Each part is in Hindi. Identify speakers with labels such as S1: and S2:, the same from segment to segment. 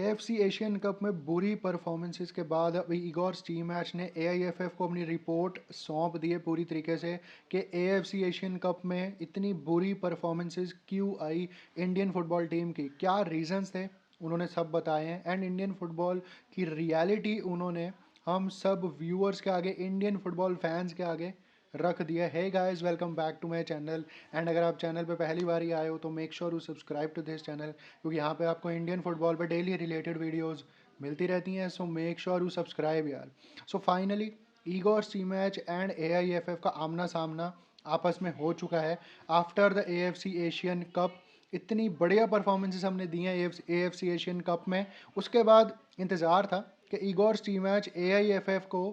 S1: एएफसी एशियन कप में बुरी परफॉर्मेंसेस के बाद अभी इगोर स्टीमैच ने एआईएफएफ को अपनी रिपोर्ट सौंप दी है पूरी तरीके से कि एएफसी एशियन कप में इतनी बुरी परफॉर्मेंसेस क्यों आई इंडियन फुटबॉल टीम की, क्या रीजंस थे, उन्होंने सब बताए हैं। एंड इंडियन फुटबॉल की रियलिटी उन्होंने हम सब व्यूअर्स के आगे, इंडियन फुटबॉल फैंस के आगे रख दिया है। Guys, welcome back to my channel. And अगर आप चैनल पे पहली बार ही आए हो तो make sure you subscribe to this channel, क्योंकि यहाँ पे आपको इंडियन फुटबॉल पे डेली रिलेटेड वीडियोस मिलती रहती हैं। So make sure you subscribe यार। So finally Igor Stimac and AIFF का आमना सामना आपस में हो चुका है after the AFC Asian cup. इतनी बढ़िया परफॉर्मेंसेस हमने दी हैं एएफसी एशियन कप में, उसके बाद इंतज़ार था कि ईगोर सी मैच एआईएफएफ को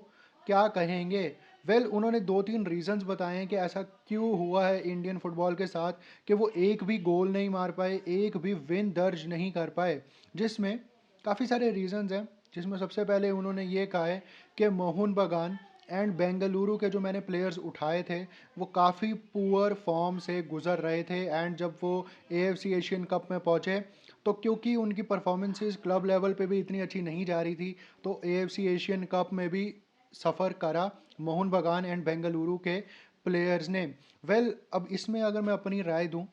S1: क्या कहेंगे। उन्होंने दो तीन रीजंस बताए हैं कि ऐसा क्यों हुआ है इंडियन फुटबॉल के साथ कि वो एक भी गोल नहीं मार पाए, एक भी विन दर्ज नहीं कर पाए, जिसमें काफ़ी सारे रीजंस हैं। जिसमें सबसे पहले उन्होंने ये कहा है कि मोहन बगान एंड बेंगलुरु के जो मैंने प्लेयर्स उठाए थे वो काफ़ी पुअर फॉर्म से गुजर रहे थे। एंड जब वो एएफसी एशियन कप में पहुँचे तो क्योंकि उनकी परफॉर्मेंसेस क्लब लेवल पे भी इतनी अच्छी नहीं जा रही थी, तो एएफसी एशियन कप में भी सफ़र करा मोहन बगान एंड बेंगलुरु के प्लेयर्स ने। अब इसमें अगर मैं अपनी राय दूं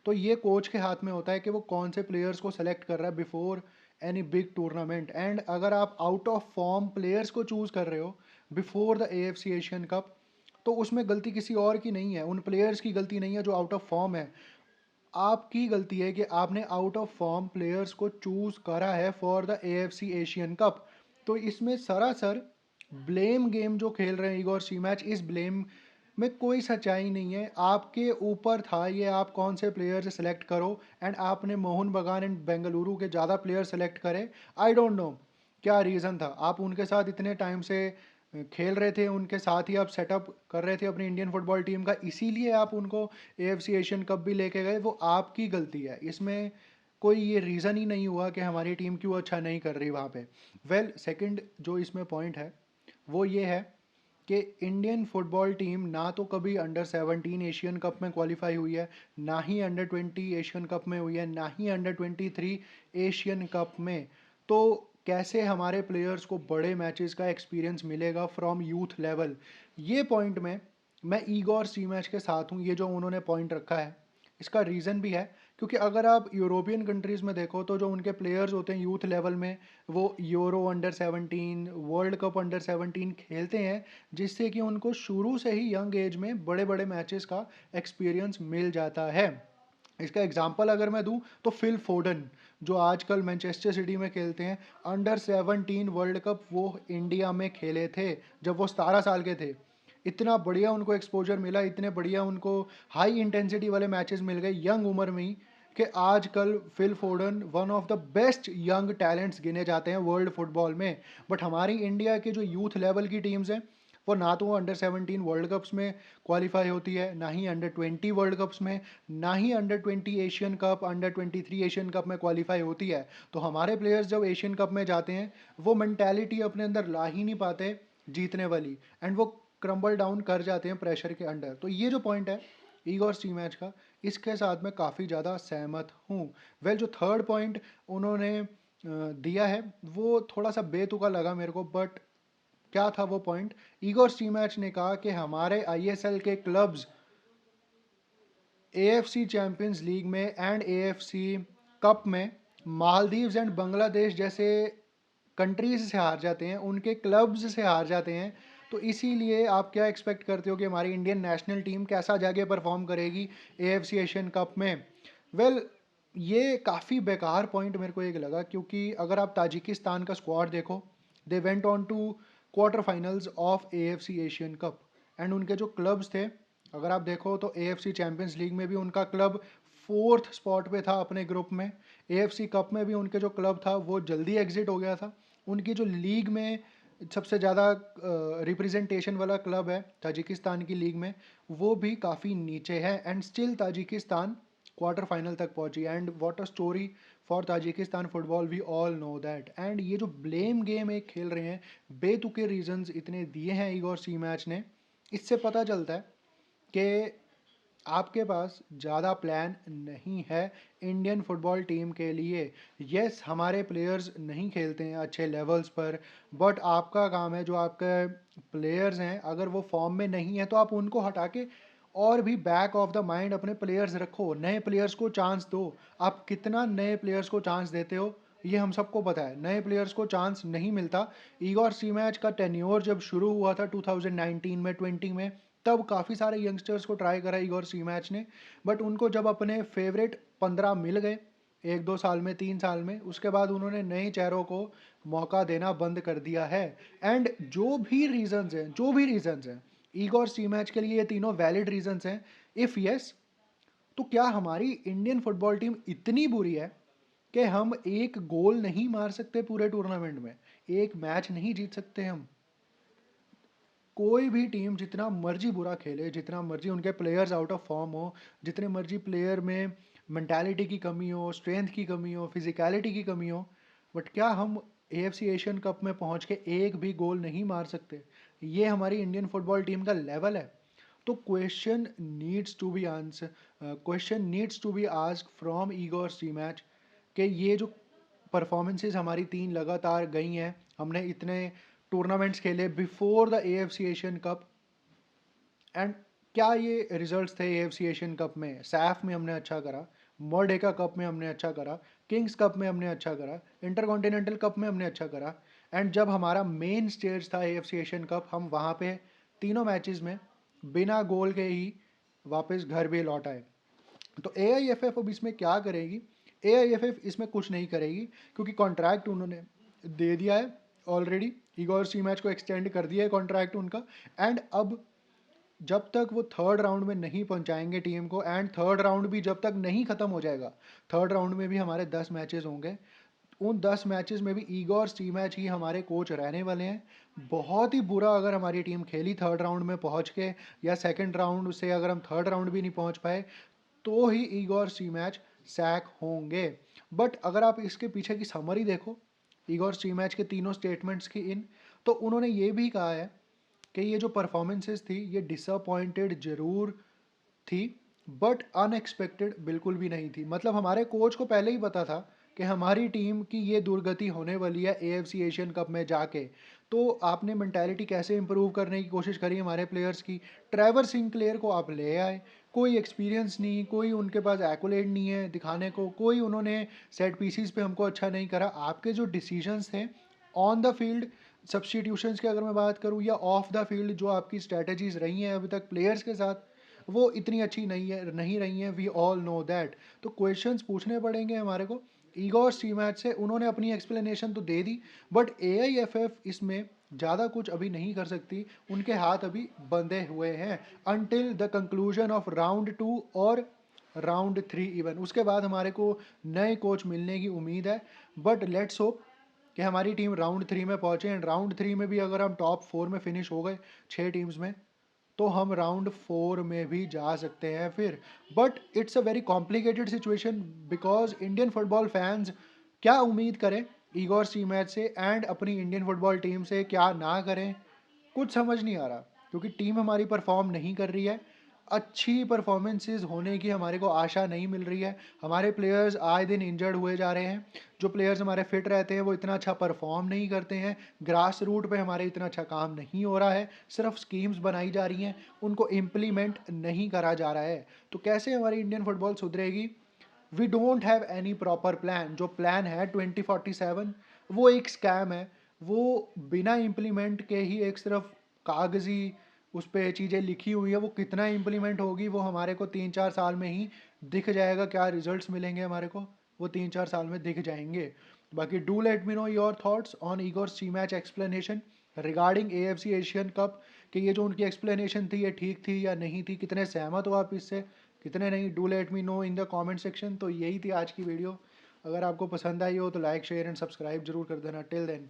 S1: तो ये कोच के हाथ में होता है कि वो कौन से प्लेयर्स को सेलेक्ट कर रहा है before any big tournament. And अगर आप आउट ऑफ फॉर्म प्लेयर्स को चूज कर रहे हो before the AFC Asian cup, तो उसमें गलती किसी और की नहीं है, उन प्लेयर्स की गलती नहीं है जो आउट ऑफ फॉर्म है। आपकी गलती है कि आपने आउट ऑफ फॉर्म प्लेयर्स को चूज करा है for the AFC Asian cup. तो इसमें सरासर ब्लेम गेम जो खेल रहे हैं इगोर सी मैच, इस ब्लेम में कोई सच्चाई नहीं है। आपके ऊपर था ये, आप कौन से प्लेयर सेलेक्ट करो। एंड आपने मोहन बगान एंड बेंगलुरु के ज़्यादा प्लेयर सेलेक्ट करे। आई डोंट नो क्या रीज़न था, आप उनके साथ इतने टाइम से खेल रहे थे, उनके साथ ही आप सेटअप कर रहे थे अपनी इंडियन फुटबॉल टीम का, इसीलिए आप उनको एएफसी एशियन कप भी लेके गए। वो आपकी गलती है, इसमें कोई ये रीज़न ही नहीं हुआ कि हमारी टीम क्यों अच्छा नहीं कर रही वहाँ पे। सेकंड जो इसमें पॉइंट है वो ये है कि इंडियन फुटबॉल टीम ना तो कभी अंडर 17 एशियन कप में क्वालिफाई हुई है, ना ही अंडर 20 एशियन कप में हुई है, ना ही अंडर 23 एशियन कप में। तो कैसे हमारे प्लेयर्स को बड़े मैचेस का एक्सपीरियंस मिलेगा फ्रॉम यूथ लेवल। ये पॉइंट में मैं ईगोर सी मैच के साथ हूँ, ये जो उन्होंने पॉइंट रखा है। इसका रीज़न भी है क्योंकि अगर आप यूरोपियन कंट्रीज़ में देखो तो जो उनके प्लेयर्स होते हैं यूथ लेवल में, वो euro under 17, world cup under 17 खेलते हैं, जिससे कि उनको शुरू से ही यंग एज में बड़े बड़े मैचेस का एक्सपीरियंस मिल जाता है। इसका एग्जाम्पल अगर मैं दूं तो फिल फोडन जो आजकल मैनचेस्टर सिटी में खेलते हैं, अंडर 17 वर्ल्ड कप वो इंडिया में खेले थे जब वो 17 साल के थे। इतना बढ़िया उनको एक्सपोजर मिला, इतने बढ़िया उनको हाई इंटेंसिटी वाले मैचेस मिल गए यंग उम्र में ही, कि आजकल Phil Foden one of the best young talents गिने जाते हैं वर्ल्ड फुटबॉल में। बट हमारी इंडिया के जो यूथ लेवल की टीम्स हैं वो ना तो वो अंडर 17 वर्ल्ड कप्स में क्वालिफाई होती है, ना ही अंडर 20 वर्ल्ड कप्स में, ना ही under 20 Asian cup, under 23 Asian cup में क्वालिफाई होती है। तो हमारे प्लेयर्स जब एशियन कप में जाते हैं वो मैंटेलिटी अपने अंदर ला ही नहीं पाते जीतने वाली, एंड वो क्रम्बल डाउन कर जाते हैं प्रेशर के अंडर। तो ये जो पॉइंट है ईगोर सी मैच का, इसके साथ मैं काफ़ी ज़्यादा सहमत हूँ। जो थर्ड पॉइंट उन्होंने दिया है वो थोड़ा सा बेतुका लगा मेरे को, बट क्या था वो पॉइंट। ईगोर सी मैच ने कहा कि हमारे आईएसएल के क्लब्स एएफसी चैंपियंस लीग में एंड एएफसी कप में मालदीव्स एंड बांग्लादेश जैसे कंट्रीज से हार जाते हैं, उनके क्लब्स से हार जाते हैं। तो इसीलिए आप क्या एक्सपेक्ट करते हो कि हमारी इंडियन नेशनल टीम कैसा जाके परफॉर्म करेगी एएफसी एशियन कप में। वेल well, ये काफ़ी बेकार पॉइंट मेरे को एक लगा, क्योंकि अगर आप ताजिकिस्तान का स्क्वाड देखो, they went on to quarter finals of AFC Asian cup. And उनके जो क्लब्स थे अगर आप देखो तो एएफसी चैंपियंस लीग में भी उनका क्लब फोर्थ स्पॉट पे था अपने ग्रुप में। एएफसी कप में भी उनके जो क्लब था वो जल्दी एग्जिट हो गया था। उनकी जो लीग में सबसे ज़्यादा रिप्रेजेंटेशन वाला क्लब है ताजिकिस्तान की लीग में, वो भी काफ़ी नीचे है। And still Tajikistan quarter final तक पहुंची। And what a story for Tajikistan football, we all know that. And ये जो ब्लेम गेम एक खेल रहे हैं, बेतुके रीजंस इतने दिए हैं ईगोर सी मैच ने, इससे पता चलता है कि आपके पास ज़्यादा प्लान नहीं है इंडियन फुटबॉल टीम के लिए। यस, हमारे प्लेयर्स नहीं खेलते हैं अच्छे लेवल्स पर, बट आपका काम है, जो आपके प्लेयर्स हैं अगर वो फॉर्म में नहीं है तो आप उनको हटा के और भी बैक ऑफ द माइंड अपने प्लेयर्स रखो, नए प्लेयर्स को चांस दो। आप कितना नए प्लेयर्स को चांस देते हो ये हम सबको पता है, नए प्लेयर्स को चांस नहीं मिलता। ईगोर सीमैच का टेन्योर जब शुरू हुआ था 2019 में 20 में, तब काफ़ी सारे यंगस्टर्स को ट्राई करा ईगोर सीमैच ने, बट उनको जब अपने फेवरेट 15 मिल गए 1-2 साल में, 3 साल में, उसके बाद उन्होंने नए चेहरों को मौका देना बंद कर दिया है। एंड जो भी रीजंस हैं ईगोर सीमैच के लिए, ये तीनों वैलिड रीजंस हैं। इफ़ यस, तो क्या हमारी इंडियन फुटबॉल टीम इतनी बुरी है कि हम एक गोल नहीं मार सकते पूरे टूर्नामेंट में, एक मैच नहीं जीत सकते हम? कोई भी टीम जितना मर्जी बुरा खेले, जितना मर्जी उनके प्लेयर्स आउट ऑफ फॉर्म हो, जितने मर्जी प्लेयर में मेंटालिटी की कमी हो, स्ट्रेंथ की कमी हो, फिजिकलिटी की कमी हो, बट क्या हम एएफसी एशियन कप में पहुंच के एक भी गोल नहीं मार सकते? ये हमारी इंडियन फुटबॉल टीम का लेवल है। तो question needs to be asked from Igor Stimac कि ये जो परफॉर्मेंसेज हमारी 3 लगातार गई हैं, हमने इतने टूर्नामेंट्स खेले before the AFC Asian cup, and क्या ये रिजल्ट्स थे? एएफसी एशियन कप में सैफ में हमने अच्छा करा, मोरडेका कप में हमने अच्छा करा, किंग्स कप में हमने अच्छा करा, इंटरकॉन्टिनेंटल कप में हमने अच्छा करा, एंड जब हमारा मेन स्टेज था एएफसी एशियन कप, हम वहाँ पे तीनों मैचेस में बिना गोल के ही वापस घर भी लौट आए। तो एआईएफएफ अब इसमें क्या करेगी? एआईएफएफ इसमें कुछ नहीं करेगी, क्योंकि कॉन्ट्रैक्ट उन्होंने दे दिया है ऑलरेडी। ईगोर सी मैच को एक्सटेंड कर दिया है कॉन्ट्रैक्ट उनका, एंड अब जब तक वो थर्ड राउंड में नहीं पहुंचाएंगे टीम को, एंड थर्ड राउंड भी जब तक नहीं खत्म हो जाएगा, थर्ड राउंड में भी हमारे 10 मैचेस होंगे, उन 10 मैचेस में भी ईगोर सी मैच ही हमारे कोच रहने वाले हैं। बहुत ही बुरा अगर हमारी टीम खेली थर्ड राउंड में पहुंच के, या सेकंड राउंड से अगर हम थर्ड राउंड भी नहीं पहुंच पाए, तो ही ईगोर सी मैच सैक होंगे। बट अगर आप इसके पीछे की समरी देखो ईगोर सी मैच के तीनों स्टेटमेंट्स की तो उन्होंने ये भी कहा है कि ये जो परफॉर्मेंसेस थी ये डिसअपॉइंटेड जरूर थी, बट अनएक्सपेक्टेड बिल्कुल भी नहीं थी। मतलब हमारे कोच को पहले ही पता था कि हमारी टीम की ये दुर्गति होने वाली है एएफसी एशियन कप में जाके। तो आपने मेंटालिटी कैसे इंप्रूव करने की कोशिश करी हमारे प्लेयर्स की? ट्रेवर सिंक्लेयर को आप ले आए, कोई एक्सपीरियंस नहीं, कोई उनके पास एक्ोलेड नहीं है दिखाने को, कोई उन्होंने सेट पीसीज पे हमको अच्छा नहीं करा। आपके जो डिसीजंस थे ऑन द फील्ड, सब्सटीट्यूशंस की अगर मैं बात करूँ, या ऑफ द फील्ड जो आपकी स्ट्रैटेजीज रही हैं अभी तक प्लेयर्स के साथ, वो इतनी अच्छी नहीं रही हैं। We all know that. तो क्वेश्चंस पूछने पड़ेंगे हमारे को ईगोर सी मैच से। उन्होंने अपनी एक्सप्लेनेशन तो दे दी, बट एआईएफएफ इसमें ज़्यादा कुछ अभी नहीं कर सकती, उनके हाथ अभी बंधे हुए हैं until the conclusion of round 2 और राउंड 3 इवन। उसके बाद हमारे को नए कोच मिलने की उम्मीद है, बट लेट्स होप कि हमारी टीम राउंड 3 में पहुंचे, एंड राउंड 3 में भी अगर हम टॉप 4 में फिनिश हो गए 6 टीम्स में, तो हम राउंड 4 में भी जा सकते हैं फिर। But it's a very complicated situation, because Indian football fans क्या उम्मीद करें ईगोर सी मैच से, एंड अपनी इंडियन फुटबॉल टीम से क्या ना करें, कुछ समझ नहीं आ रहा। क्योंकि टीम हमारी परफॉर्म नहीं कर रही है, अच्छी परफॉर्मेंसेज होने की हमारे को आशा नहीं मिल रही है। हमारे प्लेयर्स आए दिन इंजर्ड हुए जा रहे हैं, जो प्लेयर्स हमारे फिट रहते हैं वो इतना अच्छा परफॉर्म नहीं करते हैं, ग्रास रूट पे हमारे इतना अच्छा काम नहीं हो रहा है, सिर्फ स्कीम्स बनाई जा रही हैं, उनको इम्प्लीमेंट नहीं करा जा रहा है। तो कैसे हमारी इंडियन फुटबॉल सुधरेगी? We don't have any proper plan. जो प्लान है 2047, वो एक स्कैम है। वो बिना इम्प्लीमेंट के ही एक सिर्फ कागजी उस पर चीज़ें लिखी हुई है, वो कितना इम्प्लीमेंट होगी वो हमारे को 3-4 साल में ही दिख जाएगा। क्या रिजल्ट्स मिलेंगे हमारे को, वो 3-4 साल में दिख जाएंगे। बाकी do let me know your thoughts on Igor Stimac explanation regarding AFC Asian cup, कि ये जो उनकी एक्सप्लेनेशन थी ये ठीक थी या नहीं थी, कितने सहमत हो आप इससे, कितने नहीं। Do let me no in the comment section. तो यही थी आज की वीडियो। अगर आपको पसंद आई हो तो लाइक शेयर एंड सब्सक्राइब जरूर कर देना। Till then